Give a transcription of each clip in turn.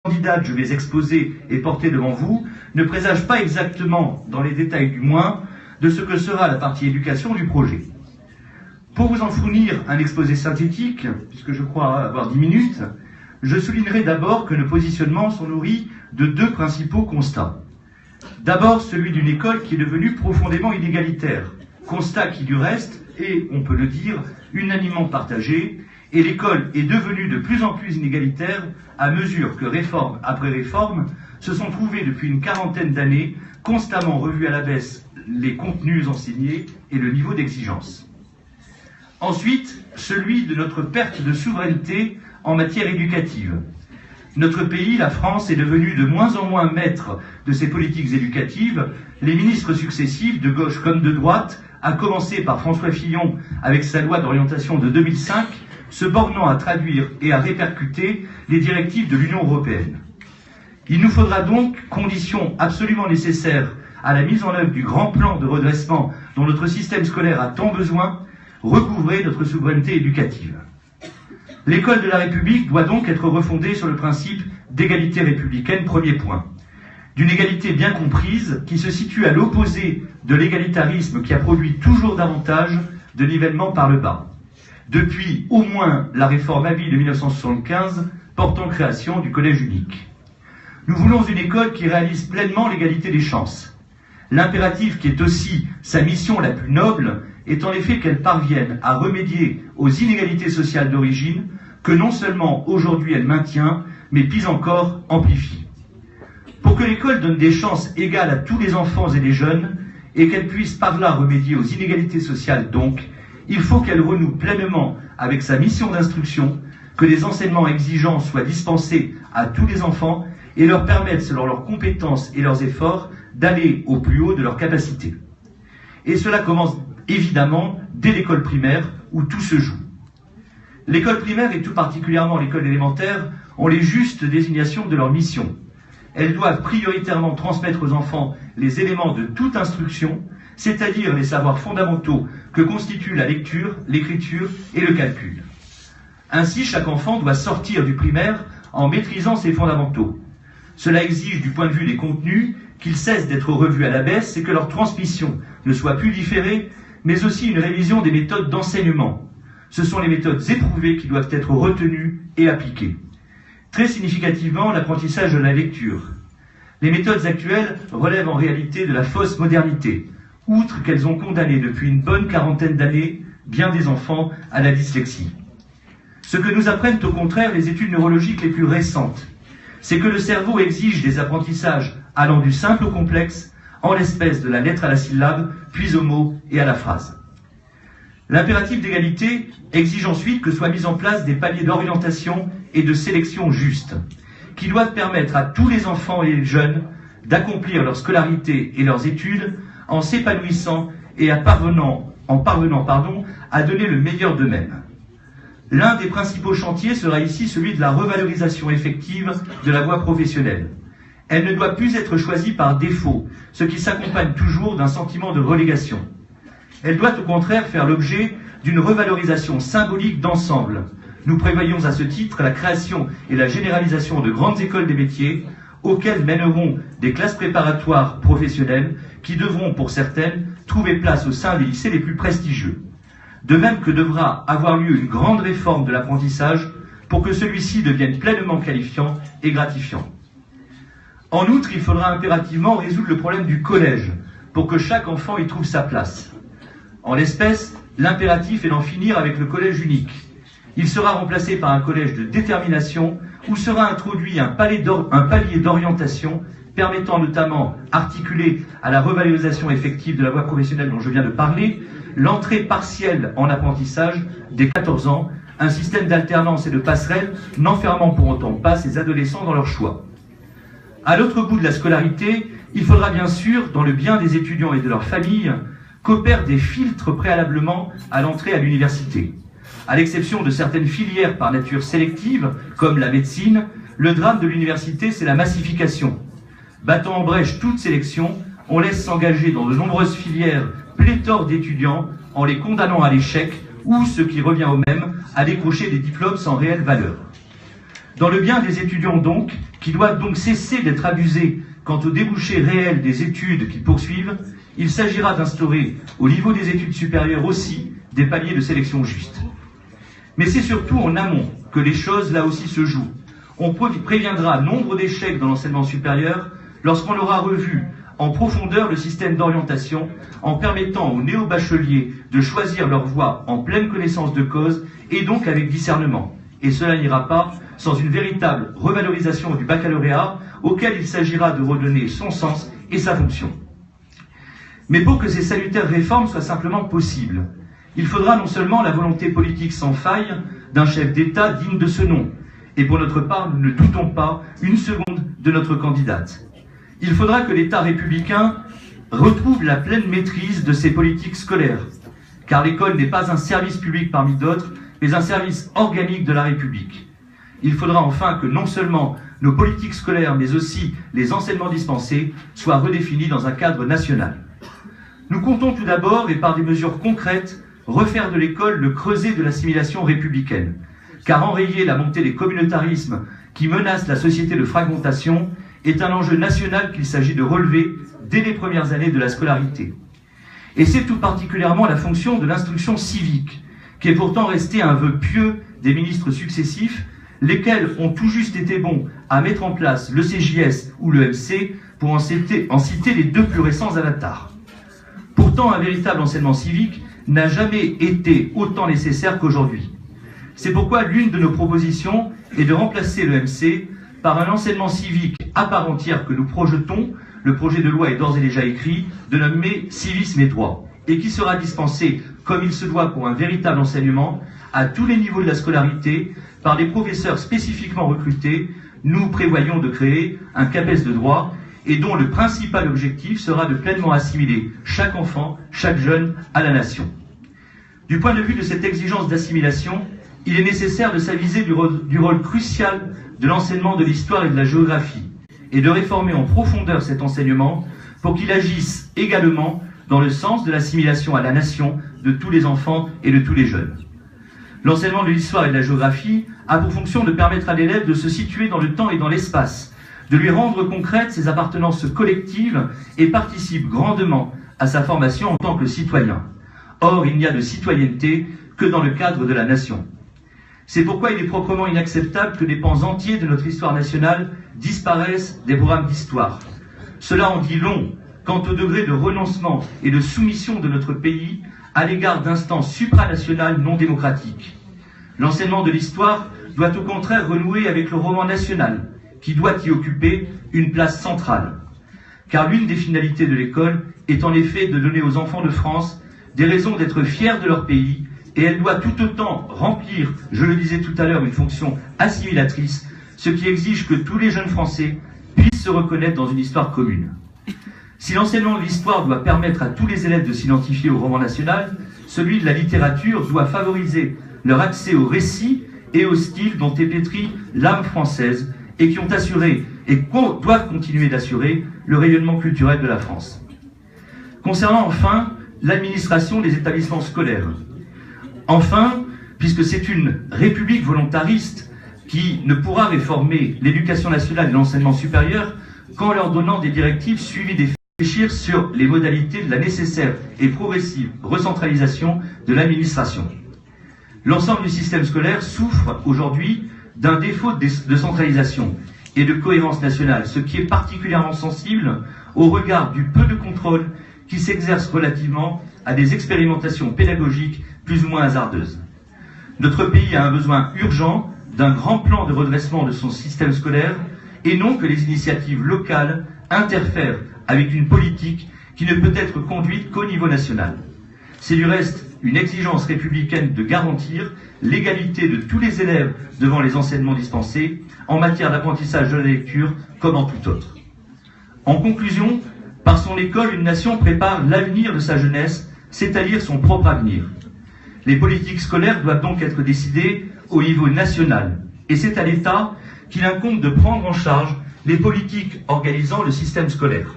Candidat que je vais exposer et porter devant vous ne présage pas exactement, dans les détails du moins, de ce que sera la partie éducation du projet. Pour vous en fournir un exposé synthétique, puisque je crois avoir 10 minutes, je soulignerai d'abord que nos positionnements sont nourris de deux principaux constats. D'abord, celui d'une école qui est devenue profondément inégalitaire, constat qui du reste est, on peut le dire, unanimement partagé, et l'école est devenue de plus en plus inégalitaire à mesure que réforme après réforme se sont trouvés depuis une quarantaine d'années constamment revus à la baisse les contenus enseignés et le niveau d'exigence. Ensuite, celui de notre perte de souveraineté en matière éducative. Notre pays, la France, est devenu de moins en moins maître de ses politiques éducatives. Les ministres successifs, de gauche comme de droite, à commencer par François Fillon avec sa loi d'orientation de 2005, se bornant à traduire et à répercuter les directives de l'Union européenne. Il nous faudra donc, condition absolument nécessaire à la mise en œuvre du grand plan de redressement dont notre système scolaire a tant besoin, recouvrer notre souveraineté éducative. L'école de la République doit donc être refondée sur le principe d'égalité républicaine, premier point. D'une égalité bien comprise qui se situe à l'opposé de l'égalitarisme qui a produit toujours davantage de nivellement par le bas. Depuis au moins la réforme Habile de 1975 portant création du collège unique. Nous voulons une école qui réalise pleinement l'égalité des chances. L'impératif qui est aussi sa mission la plus noble est en effet qu'elle parvienne à remédier aux inégalités sociales d'origine que non seulement aujourd'hui elle maintient, mais pis encore amplifie. Pour que l'école donne des chances égales à tous les enfants et les jeunes, et qu'elle puisse par là remédier aux inégalités sociales donc, il faut qu'elle renoue pleinement avec sa mission d'instruction, que les enseignements exigeants soient dispensés à tous les enfants et leur permettent, selon leurs compétences et leurs efforts, d'aller au plus haut de leurs capacités. Et cela commence évidemment dès l'école primaire où tout se joue. L'école primaire et tout particulièrement l'école élémentaire ont les justes désignations de leur mission. Elles doivent prioritairement transmettre aux enfants les éléments de toute instruction, c'est-à-dire les savoirs fondamentaux que constituent la lecture, l'écriture et le calcul. Ainsi, chaque enfant doit sortir du primaire en maîtrisant ses fondamentaux. Cela exige, du point de vue des contenus, qu'ils cessent d'être revus à la baisse et que leur transmission ne soit plus différée, mais aussi une révision des méthodes d'enseignement. Ce sont les méthodes éprouvées qui doivent être retenues et appliquées. Très significativement, l'apprentissage de la lecture. Les méthodes actuelles relèvent en réalité de la fausse modernité, outre qu'elles ont condamné depuis une bonne quarantaine d'années bien des enfants à la dyslexie. Ce que nous apprennent au contraire les études neurologiques les plus récentes, c'est que le cerveau exige des apprentissages allant du simple au complexe, en l'espèce de la lettre à la syllabe, puis au mot et à la phrase. L'impératif d'égalité exige ensuite que soient mis en place des paliers d'orientation et de sélection justes, qui doivent permettre à tous les enfants et les jeunes d'accomplir leur scolarité et leurs études en s'épanouissant et en parvenant à donner le meilleur d'eux-mêmes. L'un des principaux chantiers sera ici celui de la revalorisation effective de la voie professionnelle. Elle ne doit plus être choisie par défaut, ce qui s'accompagne toujours d'un sentiment de relégation. Elle doit au contraire faire l'objet d'une revalorisation symbolique d'ensemble. Nous prévoyons à ce titre la création et la généralisation de grandes écoles des métiers, auxquelles mèneront des classes préparatoires professionnelles qui devront, pour certaines, trouver place au sein des lycées les plus prestigieux. De même que devra avoir lieu une grande réforme de l'apprentissage pour que celui-ci devienne pleinement qualifiant et gratifiant. En outre, il faudra impérativement résoudre le problème du collège pour que chaque enfant y trouve sa place. En l'espèce, l'impératif est d'en finir avec le collège unique. Il sera remplacé par un collège de détermination où sera introduit un palier d'orientation permettant notamment, articulé à la revalorisation effective de la voie professionnelle dont je viens de parler, l'entrée partielle en apprentissage dès 14 ans, un système d'alternance et de passerelle n'enfermant pour autant pas ces adolescents dans leur choix. À l'autre bout de la scolarité, il faudra bien sûr, dans le bien des étudiants et de leurs familles, qu'opèrent des filtres préalablement à l'entrée à l'université. À l'exception de certaines filières par nature sélective, comme la médecine, le drame de l'université, c'est la massification. Battant en brèche toute sélection, on laisse s'engager dans de nombreuses filières pléthore d'étudiants en les condamnant à l'échec ou, ce qui revient au même, à décrocher des diplômes sans réelle valeur. Dans le bien des étudiants donc, qui doivent donc cesser d'être abusés quant aux débouchés réels des études qu'ils poursuivent, il s'agira d'instaurer au niveau des études supérieures aussi des paliers de sélection justes. Mais c'est surtout en amont que les choses là aussi se jouent. On préviendra nombre d'échecs dans l'enseignement supérieur lorsqu'on aura revu en profondeur le système d'orientation en permettant aux néo-bacheliers de choisir leur voie en pleine connaissance de cause et donc avec discernement. Et cela n'ira pas sans une véritable revalorisation du baccalauréat auquel il s'agira de redonner son sens et sa fonction. Mais pour que ces salutaires réformes soient simplement possibles, il faudra non seulement la volonté politique sans faille d'un chef d'État digne de ce nom, et pour notre part, nous ne doutons pas une seconde de notre candidate. Il faudra que l'État républicain retrouve la pleine maîtrise de ses politiques scolaires, car l'école n'est pas un service public parmi d'autres, mais un service organique de la République. Il faudra enfin que non seulement nos politiques scolaires, mais aussi les enseignements dispensés soient redéfinis dans un cadre national. Nous comptons tout d'abord, et par des mesures concrètes, refaire de l'école le creuset de l'assimilation républicaine, car enrayer la montée des communautarismes qui menacent la société de fragmentation est un enjeu national qu'il s'agit de relever dès les premières années de la scolarité. Et c'est tout particulièrement la fonction de l'instruction civique, qui est pourtant restée un vœu pieux des ministres successifs, lesquels ont tout juste été bons à mettre en place le CJS ou le MC pour en citer les deux plus récents avatars. Pourtant, un véritable enseignement civique n'a jamais été autant nécessaire qu'aujourd'hui. C'est pourquoi l'une de nos propositions est de remplacer le MC par un enseignement civique à part entière que nous projetons, le projet de loi est d'ores et déjà écrit, de nommer civisme et droit, et qui sera dispensé, comme il se doit pour un véritable enseignement, à tous les niveaux de la scolarité, par des professeurs spécifiquement recrutés. Nous prévoyons de créer un CAPES de droit, et dont le principal objectif sera de pleinement assimiler chaque enfant, chaque jeune à la nation. Du point de vue de cette exigence d'assimilation, il est nécessaire de s'aviser du rôle crucial de l'enseignement de l'histoire et de la géographie, et de réformer en profondeur cet enseignement pour qu'il agisse également dans le sens de l'assimilation à la nation de tous les enfants et de tous les jeunes. L'enseignement de l'histoire et de la géographie a pour fonction de permettre à l'élève de se situer dans le temps et dans l'espace, de lui rendre concrètes ses appartenances collectives et participe grandement à sa formation en tant que citoyen. Or, il n'y a de citoyenneté que dans le cadre de la nation. C'est pourquoi il est proprement inacceptable que des pans entiers de notre histoire nationale disparaissent des programmes d'histoire. Cela en dit long quant au degré de renoncement et de soumission de notre pays à l'égard d'instances supranationales non démocratiques. L'enseignement de l'histoire doit au contraire renouer avec le roman national, qui doit y occuper une place centrale. Car l'une des finalités de l'école est en effet de donner aux enfants de France des raisons d'être fiers de leur pays, et elle doit tout autant remplir, je le disais tout à l'heure, une fonction assimilatrice, ce qui exige que tous les jeunes Français puissent se reconnaître dans une histoire commune. Si l'enseignement de l'histoire doit permettre à tous les élèves de s'identifier au roman national, celui de la littérature doit favoriser leur accès au récit et au style dont est pétrie l'âme française et qui ont assuré et doivent continuer d'assurer le rayonnement culturel de la France. Concernant enfin l'administration des établissements scolaires, enfin, puisque c'est une république volontariste qui ne pourra réformer l'éducation nationale et l'enseignement supérieur qu'en leur donnant des directives suivies des réfléchir sur les modalités de la nécessaire et progressive recentralisation de l'administration. L'ensemble du système scolaire souffre aujourd'hui d'un défaut de centralisation et de cohérence nationale, ce qui est particulièrement sensible au regard du peu de contrôle qui s'exerce relativement à des expérimentations pédagogiques plus ou moins hasardeuses. Notre pays a un besoin urgent d'un grand plan de redressement de son système scolaire et non que les initiatives locales interfèrent avec une politique qui ne peut être conduite qu'au niveau national. C'est du reste une exigence républicaine de garantir l'égalité de tous les élèves devant les enseignements dispensés en matière d'apprentissage de la lecture comme en tout autre. En conclusion, par son école, une nation prépare l'avenir de sa jeunesse, c'est-à-dire son propre avenir. Les politiques scolaires doivent donc être décidées au niveau national, et c'est à l'État qu'il incombe de prendre en charge les politiques organisant le système scolaire,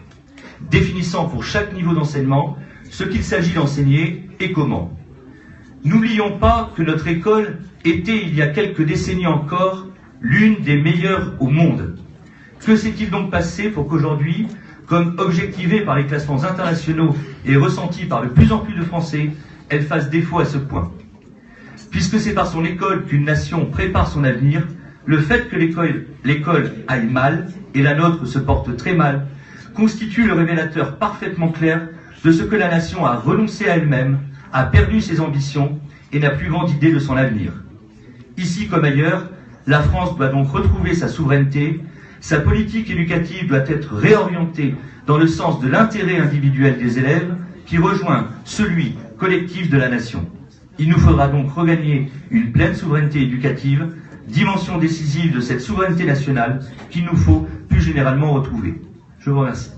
définissant pour chaque niveau d'enseignement ce qu'il s'agit d'enseigner et comment. N'oublions pas que notre école était, il y a quelques décennies encore, l'une des meilleures au monde. Que s'est-il donc passé pour qu'aujourd'hui, comme objectivée par les classements internationaux et ressentie par de plus en plus de Français, elle fasse défaut à ce point? Puisque c'est par son école qu'une nation prépare son avenir, le fait que l'école aille mal, et la nôtre se porte très mal, constitue le révélateur parfaitement clair de ce que la nation a renoncé à elle-même, a perdu ses ambitions et n'a plus grande idée de son avenir. Ici comme ailleurs, la France doit donc retrouver sa souveraineté, sa politique éducative doit être réorientée dans le sens de l'intérêt individuel des élèves qui rejoint celui collectif de la nation. Il nous faudra donc regagner une pleine souveraineté éducative, dimension décisive de cette souveraineté nationale qu'il nous faut plus généralement retrouver. Je vous remercie.